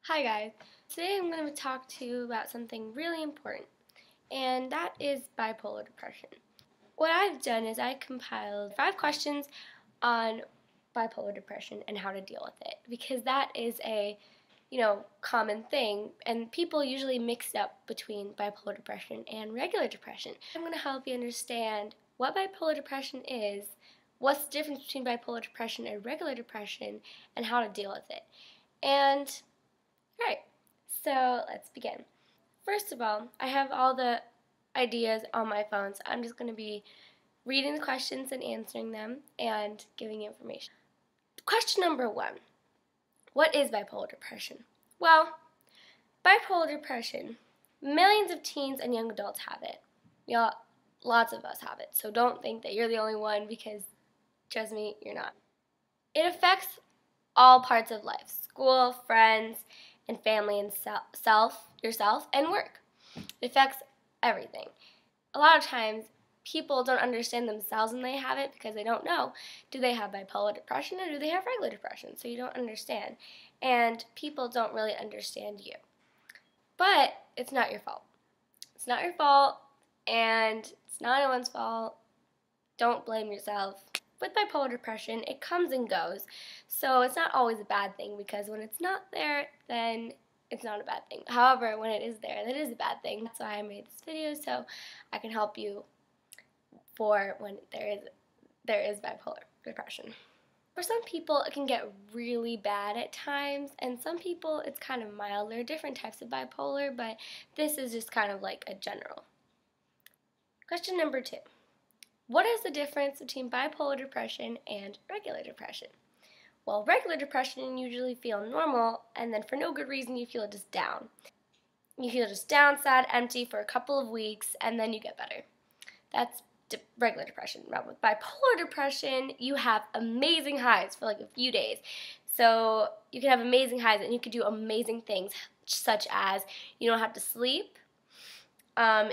Hi guys, today I'm going to talk to you about something really important, and that is bipolar depression. What I've done is I compiled 5 questions on bipolar depression and how to deal with it, because that is a common thing, and people usually mix up between bipolar depression and regular depression. I'm going to help you understand what bipolar depression is, what's the difference between bipolar depression and regular depression, and how to deal with it. And Alright, so let's begin. First of all, I have all the ideas on my phone, so I'm just going to be reading the questions and answering them and giving you information. Question number 1. What is bipolar depression? Well, bipolar depression, millions of teens and young adults have it. Lots of us have it, so don't think that you're the only one, because trust me, you're not. It affects all parts of life: school, friends, and family, and yourself, and work. It affects everything. A lot of times, people don't understand themselves when they have it, because they don't know, do they have bipolar depression or do they have regular depression? So you don't understand, and people don't really understand you. But it's not your fault. It's not your fault, and it's not anyone's fault. Don't blame yourself. With bipolar depression, it comes and goes, so it's not always a bad thing, because when it's not there, then it's not a bad thing. However, when it is there, that is a bad thing. That's why I made this video, so I can help you for when there is bipolar depression. For some people, it can get really bad at times, and some people it's kind of mild. There are different types of bipolar, but this is just kind of like a general. Question number 2. What is the difference between bipolar depression and regular depression? Well, regular depression, you usually feel normal, and then for no good reason you feel just down. You feel just down, sad, empty for a couple of weeks, and then you get better. That's regular depression. Now, with bipolar depression, you have amazing highs for like a few days. So you can have amazing highs, and you can do amazing things, such as you don't have to sleep.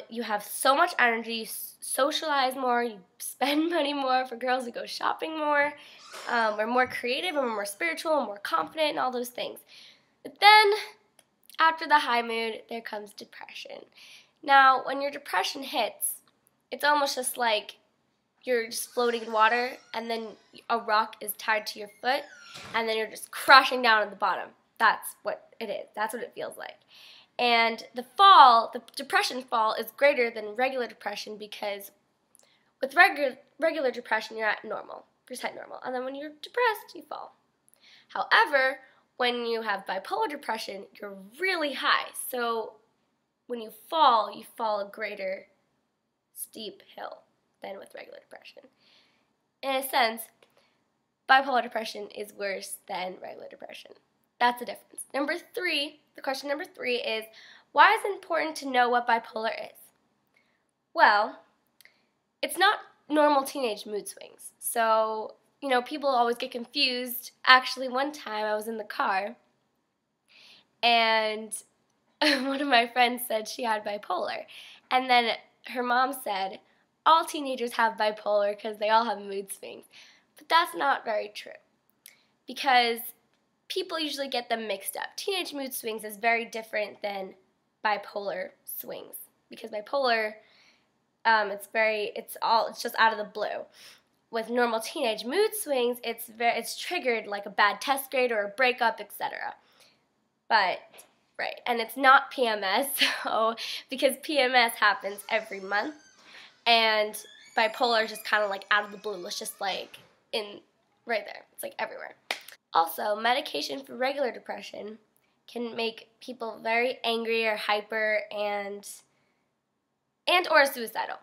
You have so much energy, you socialize more, you spend money more. For girls, you go shopping more. We're more creative, and we're more spiritual, and more confident, and all those things. But then, after the high mood, there comes depression. Now, when your depression hits, it's almost just like you're just floating in water, and then a rock is tied to your foot, and then you're just crashing down at the bottom. That's what it is. That's what it feels like. And the depression fall is greater than regular depression, because with regular depression, you're at normal. You're just at normal. And then when you're depressed, you fall. However, when you have bipolar depression, you're really high. So when you fall a greater steep hill than with regular depression. In a sense, bipolar depression is worse than regular depression. That's the difference. Question number 3 is, why is it important to know what bipolar is? Well, it's not normal teenage mood swings. So, people always get confused. Actually, one time I was in the car, and one of my friends said she had bipolar. And then her mom said, all teenagers have bipolar because they all have mood swings. But that's not very true, because people usually get them mixed up. Teenage mood swings is very different than bipolar swings, because bipolar, it's just out of the blue. With normal teenage mood swings, it's triggered like a bad test grade or a breakup, etc. Right, and it's not PMS, so because PMS happens every month, and bipolar is just kind of like out of the blue. It's just like right there. It's like everywhere. Also, medication for regular depression can make people very angry or hyper and or suicidal.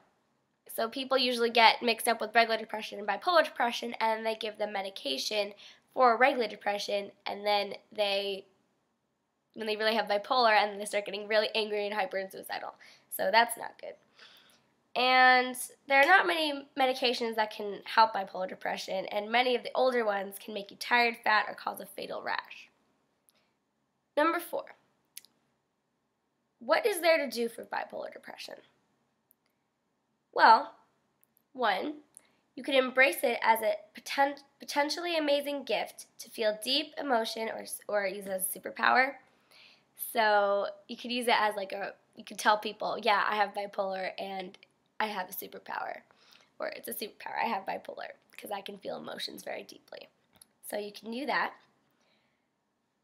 So people usually get mixed up with regular depression and bipolar depression, and they give them medication for regular depression, and then when they really have bipolar, and then they start getting really angry and hyper and suicidal. So that's not good. And there are not many medications that can help bipolar depression, and many of the older ones can make you tired, fat, or cause a fatal rash. Number 4. What is there to do for bipolar depression? Well, 1, you can embrace it as a potentially amazing gift to feel deep emotion or use it as a superpower. So you could use it as like you could tell people, yeah, I have bipolar and I have a superpower. Or it's a superpower, I have bipolar, because I can feel emotions very deeply. So you can do that.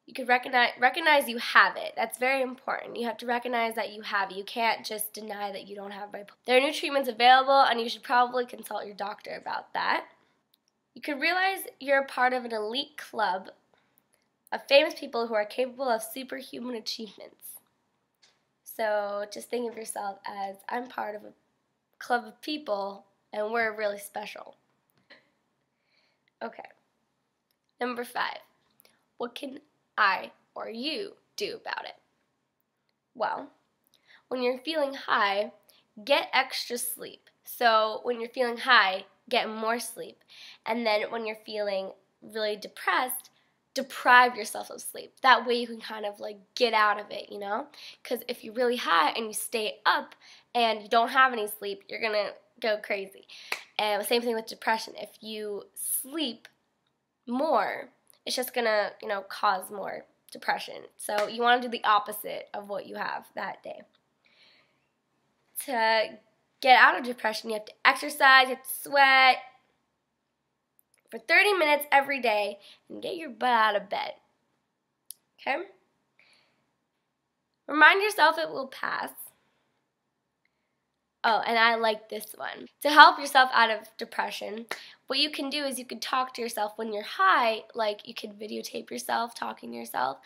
You could recognize you have it. That's very important. You have to recognize that you have it. You can't just deny that you don't have bipolar. There are new treatments available, and you should probably consult your doctor about that. You could realize you're a part of an elite club of famous people who are capable of superhuman achievements. So just think of yourself as, I'm part of a club of people, and we're really special. Okay. Number 5. What can I or you do about it? Well, when you're feeling high, get extra sleep. So when you're feeling high, get more sleep. And then when you're feeling really depressed, deprive yourself of sleep. That way you can kind of like get out of it, you know? Because if you're really high and you stay up and you don't have any sleep, you're going to go crazy. And the same thing with depression. If you sleep more, it's just going to, cause more depression. So you want to do the opposite of what you have that day. To get out of depression, you have to exercise, you have to sweat for 30 minutes every day and get your butt out of bed. Okay? Remind yourself it will pass. Oh, and I like this one. To help yourself out of depression, what you can do is you can talk to yourself when you're high, like you can videotape yourself talking to yourself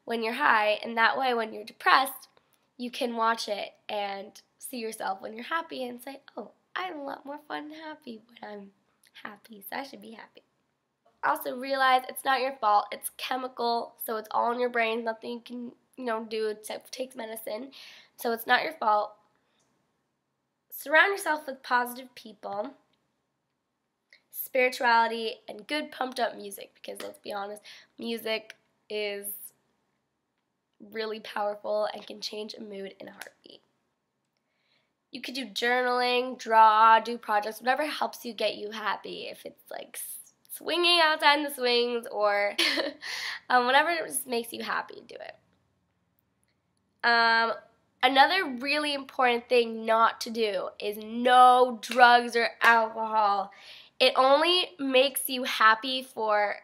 when you're high, and that way when you're depressed, you can watch it and see yourself when you're happy and say, oh, I'm a lot more fun and happy when I'm happy, so I should be happy. Also realize it's not your fault, it's chemical, so it's all in your brain, nothing you can, do except take medicine, so it's not your fault. Surround yourself with positive people, spirituality, and good pumped up music, because let's be honest, music is really powerful and can change a mood in a heartbeat. You could do journaling, draw, do projects, whatever helps you get you happy. If it's like swinging outside in the swings or whatever just makes you happy, do it. Another really important thing not to do is no drugs or alcohol. It only makes you happy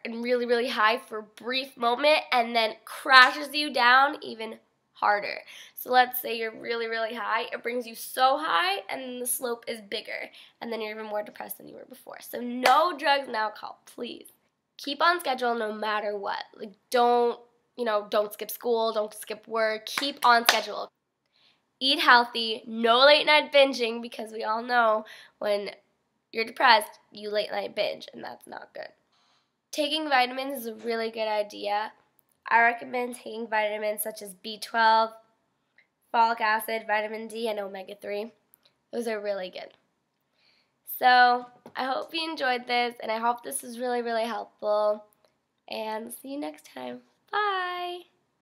and really, really high for a brief moment and then crashes you down even harder. So let's say you're really, really high. It brings you so high and then the slope is bigger and then you're even more depressed than you were before. So no drugs and alcohol, please. Keep on schedule no matter what. Like don't skip school, don't skip work. Keep on schedule. Eat healthy, no late night binging, because we all know when you're depressed, you late night binge, and that's not good. Taking vitamins is a really good idea. I recommend taking vitamins such as B12, folic acid, vitamin D, and omega-3. Those are really good. So I hope you enjoyed this, and I hope this was really, really helpful. And see you next time. Bye!